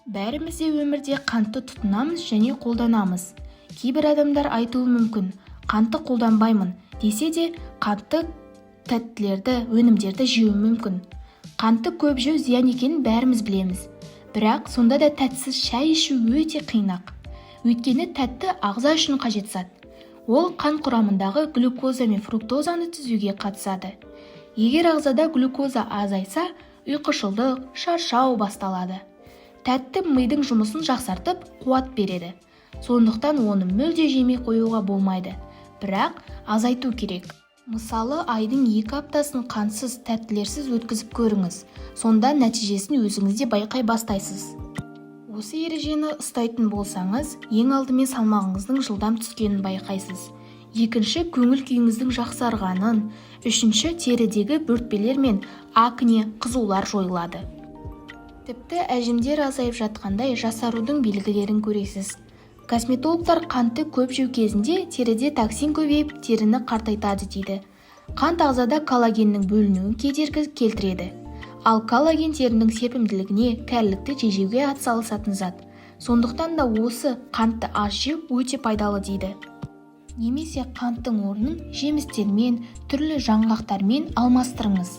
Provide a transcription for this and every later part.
Бәріміз де өмірде қантты тұтынамыз және қолданамыз. Кейбір адамдар айтуы мүмкін, қантты қолданбаймын десе де, қантты тәттілерді, өнімдерді жеуі мүмкін. Қантты көп жеу зиян екенін бәріміз білеміз. Бірақ сонда да тәттісіз шай ішу өте қиын-ақ. Өйткені тәтті ағза үшін қажет зат. Ол қан құрамындағы глюкоза мен фруктозаны түзуге қатысады. Егер ағзада глюкоза азайса, ұйқышылдық, шаршау басталады. Тәтті мидың жұмысын жақсартып, қуат береді. Сондықтан оны мүлде жемей қоюға болмайды. Бірақ азайту керек. Мысалы, айдың 2 аптасын қантсыз, тәттілерсіз өткізіп көріңіз. Сонда нәтижесін өзіңізде байқай бастайсыз. Осы ережені ұстайтын болсаңыз, ең алдымен салмағыңыздың жылдам түскенін байқайсыз. Екінші, көңіл күйіңіздің жақсарғанын. Үшінші, терідегі бөртпелер мен акне, қызулар жойылады. Тіпті әжімдер азайып жатқандай жасарудың белгілерін көресіз. Косметологтар қантты көп жеу кезінде теріде токсин көбейіп, теріні қартайтады дейді. Қант ағзада коллагеннің бөлінуін кедергі келтіреді. Ал коллаген терінің серпімділігіне, кәрілікті тежеуге атсалысатын зат. Сондықтан да осы қантты аз жеу өте пайдалы дейді. Немесе қанттың орнын жемістермен, түрлі жаңғақтармен алмастырыңыз.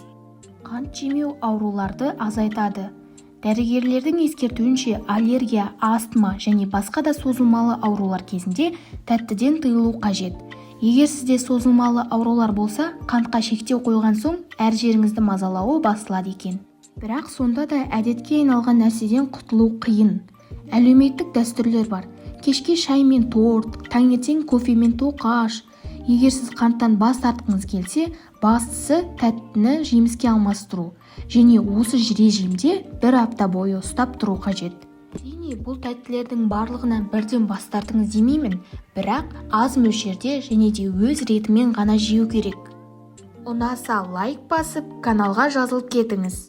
Қант жемеу ауруларды азайтады. Дәрігерлердің ескертуінше аллергия, астма және басқа да созылмалы аурулар кезінде тәттіден тыйылу қажет. Егер сізде созылмалы аурулар болса, қантқа шектеу қойған соң әр жеріңізді мазалауы басылады екен. Бірақ сонда да әдетке айналған нәрседен құтылу қиын. Әлеуметтік дәстүрлер бар. Кешке шай мен торт, таңертең кофе мен тоқаш. Егер сіз қанттан бас тартқыңыз келсе, бастысы тәттіні жеміске алмастыру. Және осы режимде 1 апта бойы ұстап тұру қажет. Әрине, бұл тәттілердің барлығынан бірден бас тартыңыз демеймін, бірақ аз мөлшерде және де өз ретімен ғана жеу керек. Ұнаса лайк басып, каналға жазылып кетіңіз.